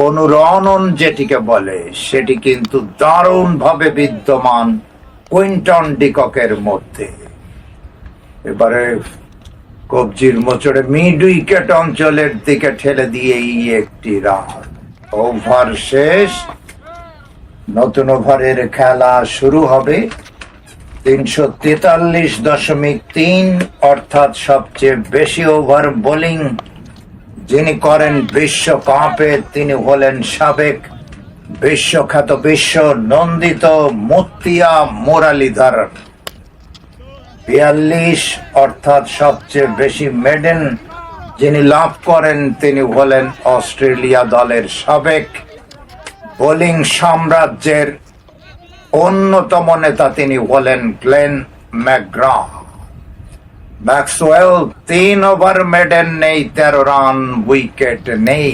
অনুরণন যেটিকে বলে সেটি কিন্তু দারুণভাবে বিদ্যমান কুইন্টন ডিককের মধ্যে। এবারে কবজির মোচড়ে মিড উইকেট অঞ্চলের দিকে ঠেলে দিয়েই একটি রান। ওভার শেষ, নতুন ওভারের খেলা শুরু হবে। 343.3 অর্থাৎ সবচেয়ে বেশি ওভার বোলিং যিনি করেন বিশ্বকাপে তিনি হলেন সাবেক বিশ্বখ্যাত বিশ্ব নন্দিত মুত্তিয়া মুরালিধর। 42 অর্থাৎ সবচেয়ে বেশি মেডেন যিনি লাভ করেন তিনি হলেন অস্ট্রেলিয়া দলের সাবেক বোলিং সাম্রাজ্যের অন্যতম নেতা, তিনি হলেন Glenn McGrath. Maxwell 3 over maiden নেই, 13 রান, উইকেট নেই।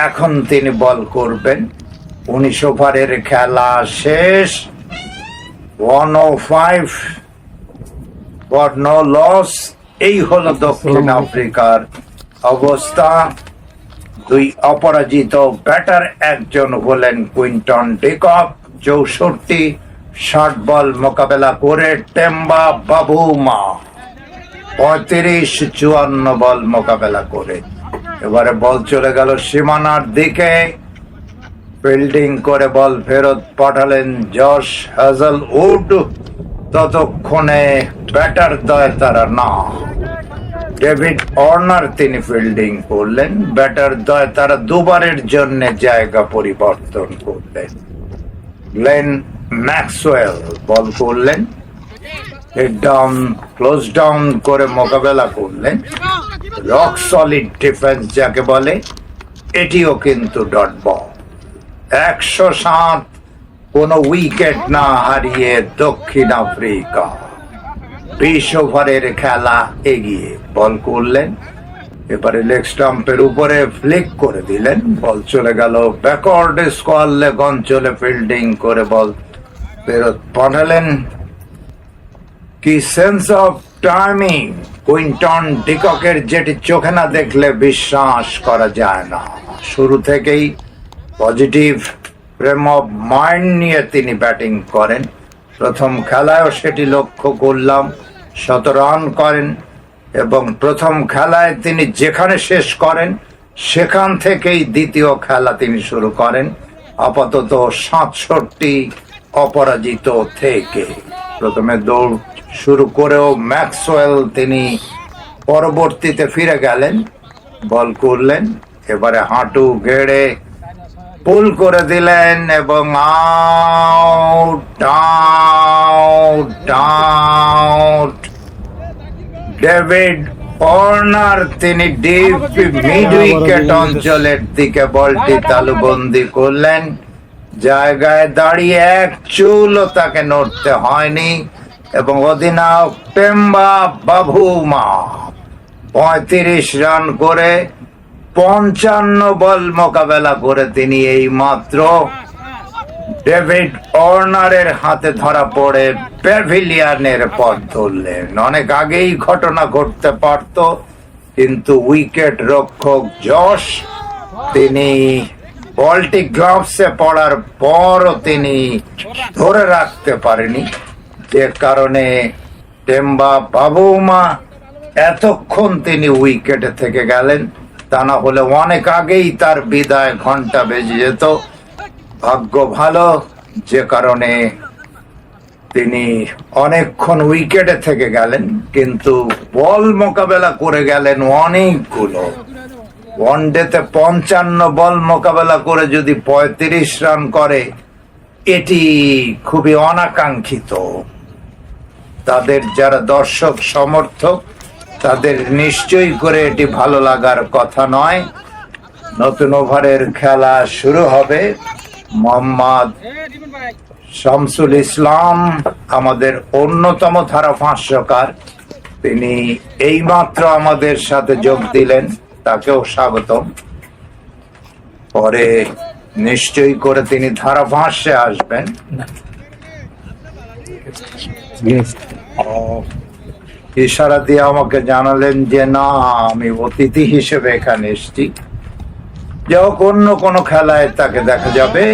এখন তিনি বল করবেন। 19 ওভারের খেলা শেষ, 105 ফর নো লস। এই হলো দক্ষিণ আফ্রিকার অবস্থা। 2 অপরাজিত ব্যাটার, একজন হলেন কুইন্টন ডিকক। 64 60 বল মোকাবেলা করে টেম্বা বাবুমা 35 54 বল মোকাবেলা করে। এবারে বল চলে গেল সীমানার দিকে, ফিল্ডিং করে বল ফেরত পাঠালেন জশ হ্যাজলউড। ততক্ষণে ব্যাটার দয় তারা না, ডেভিড ওয়ার্নার তিনি ফিল্ডিং করলেন। ব্যাটার দয় তারা দুবারের জন্য জায়গা পরিবর্তন করলেন। গ্লেন ম্যাক্সওয়েল বল করলেন, হেড ডাউন ক্লোজ ডাউন করে মোকাবেলা করলেন। রক সলিড ডিফেন্স যাকে বলে, এটিও কিন্তু ডট বল। 107, কোনো উইকেট না হারিয়ে দক্ষিণ আফ্রিকা 20 ওভারের খেলা এগিয়ে। বল করলেন, এবারে লেগ স্টাম্পের উপরে ফ্লিক করে দিলেন, বল চলে গেল ব্যাকওয়ার্ড স্কোয়ার লেগ অঞ্চলে। ফিল্ডিং করে বল ফেরত পাঠালেন। কি সেন্স অফ টাইমিং কুইন্টন ডিককের, যেটি চোখে না দেখলে বিশ্বাস করা যায় না। শুরু থেকেই পজিটিভ ফ্রেম অফ মাইন্ড নিয়ে তিনি ব্যাটিং করেন। প্রথম খেলায়ও সেটি লক্ষ্য করলাম। 17 রান করেন এবং প্রথম খেলায় তিনি যেখানে শেষ করেন সেখান থেকেই দ্বিতীয় খেলা তিনি শুরু করেন, আপাতত 67 অপরাজিত থেকে। প্রথমে দৌড় শুরু করেও ম্যাক্সওয়েল তিনি পরবর্তীতে ফিরে গেলেন, বল করলেন। এবারে হাঁটু গেড়ে পুল করে দিলেন এবং out out out. David Warner তিনি ডিপ মিড উইকেট অঞ্চলের দিকে বলটি তালুবন্দি করলেন। জায়গায় দাঁড়িয়ে এক চুলও তাকে নড়তে হয়নি এবং অধিনায়ক টেম্বা বাবুমা 35 রান করে 55 বল মোকাবেলা করে তিনি এই মাত্র ডেভিড ওয়ার্নারের হাতে ধরা পড়ে প্যাভিলিয়নের পথ ধরলেন। অনেক আগেই ঘটনা ঘটতে পারত, কিন্তু উইকেট রক্ষক জশ তিনি বলটি গ্লাভসে পড়ার পরও তিনি ধরে রাখতে পারেনি, যে কারণে টেম্বা বাবুমা এতক্ষণ তিনি উইকেটে থেকে গেলেন। তা না হলে অনেক আগেই তার বিদায় ঘন্টা বেজে যেত। ভাগ্য ভালো, যে কারণে তিনি অনেকক্ষণ উইকেটে থেকে গেলেন, কিন্তু বল মোকাবেলা করে গেলেন অনেকগুলো। ওয়ানডেতে 55 বল মোকাবেলা করে যদি 35 রান করে, এটি খুবই অনাকাঙ্ক্ষিত। তাদের যারা দর্শক সমর্থক তাদের নিশ্চয়ই করে এটি ভালো লাগার কথা নয়। নতুন ওভারের খেলা শুরু হবে। মোহাম্মদ শামসুল ইসলাম আমাদের অন্যতম ধারাভাষ্যকার, তিনি এইমাত্র আমাদের সাথে যোগ দিলেন, তাকেও স্বাগতম। পরে নিশ্চয়ই করে তিনি ধারাভাষ্যে আসবেন। ইশারা দিয়ে আমাকে জানালেন যে না, আমি অতিথি হিসেবে এখানে এসেছি। যাই অন্য কোনো খেলায় তাকে দেখা যাবে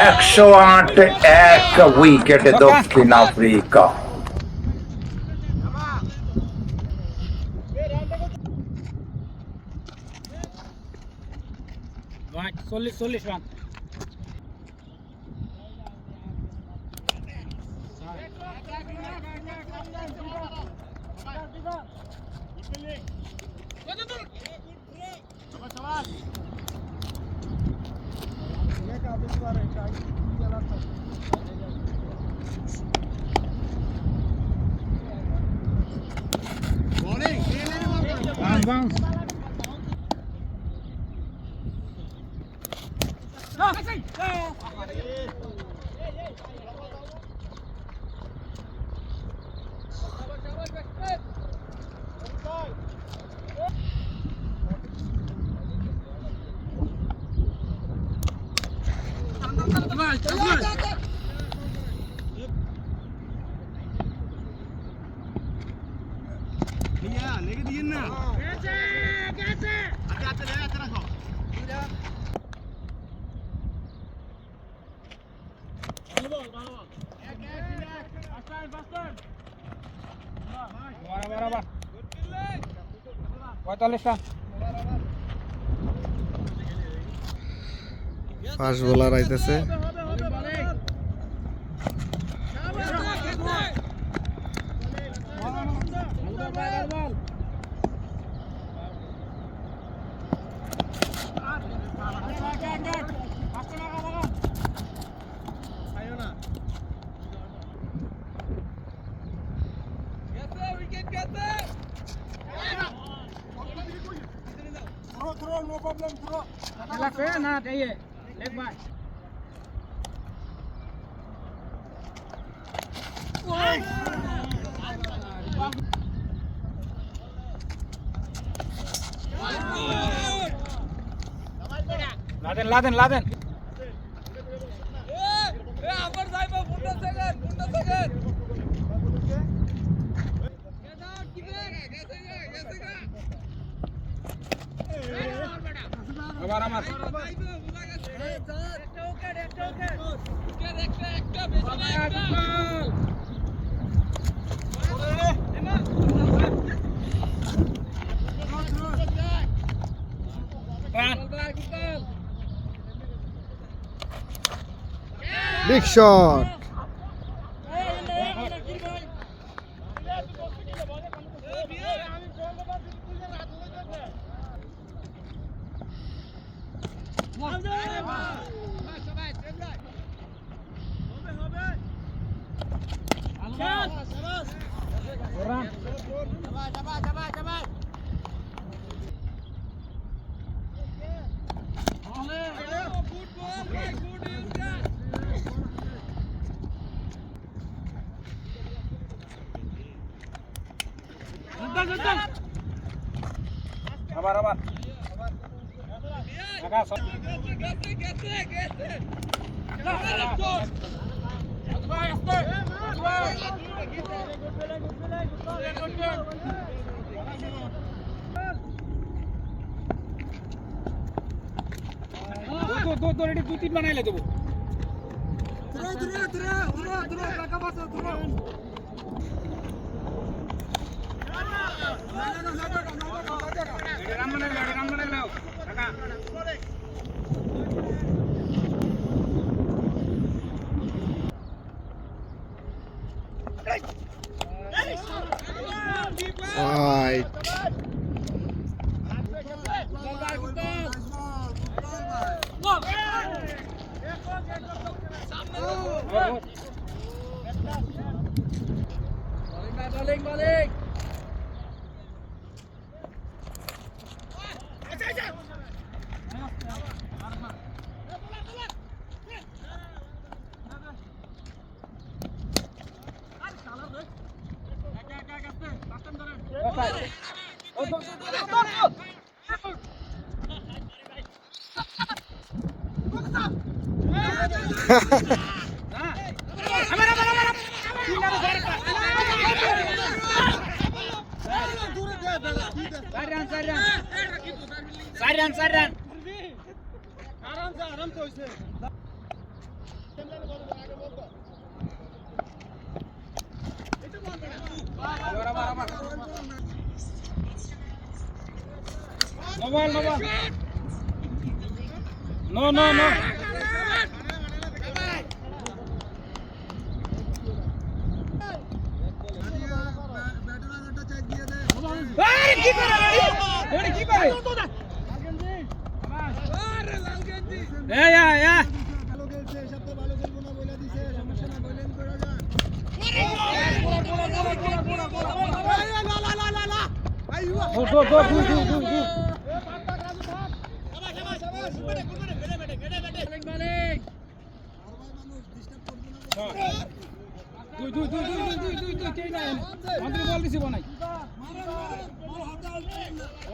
108 উইকেটে দক্ষিণ আফ্রিকা। চল্লিশ রান। ফাস্ট বোলার আইতেছে। Laden big shot. আবার দু তিন বানাইলে দেবো। Right. Balik. Sarian. Novel. No. আরে কি করে ওরে কি করে ভালো খেলছে সবচেয়ে ভালো খেলবো না বলে দিছে সমস্যা না বলেন করে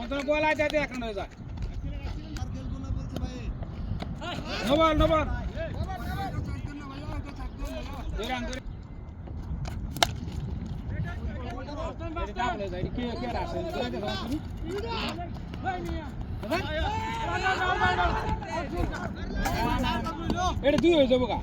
যা বল আইতে এখন হয়ে যায় নবল এটা দুই হয়ে যাবো গা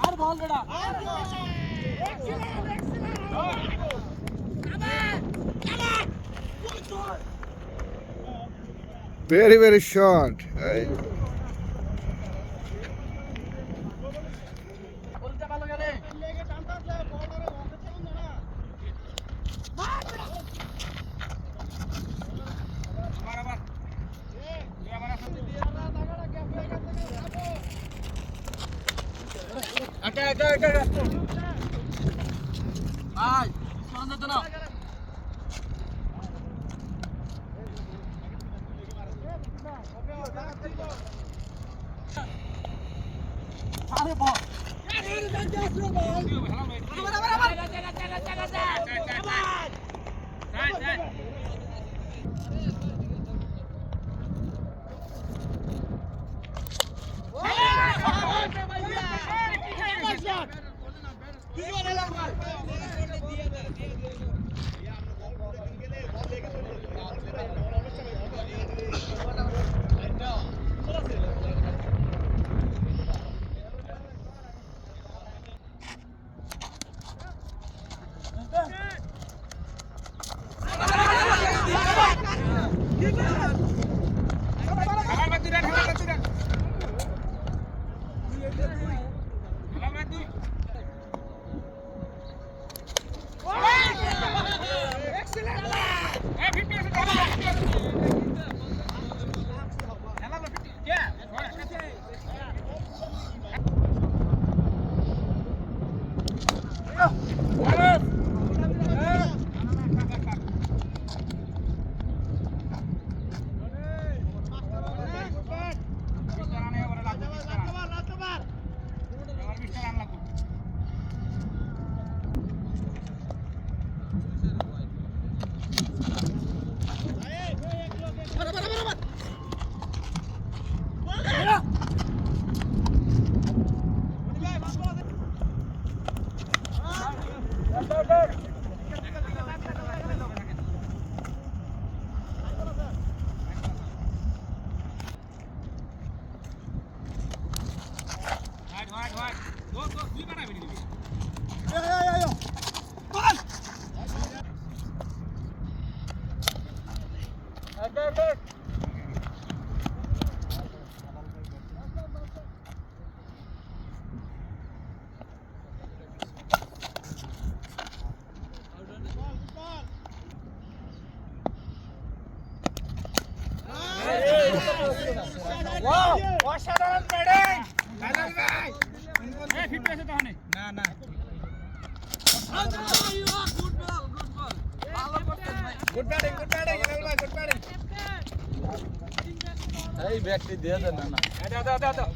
আর বল বেটা very short. অসাধারণ ব্যাটিং ফাইনাল ভাই ফিট আছে তাহলে না না গুড ব্যাটিং গুড ব্যাটিং এই ব্যাগটি দিয়ে দেন না দাও দাও দাও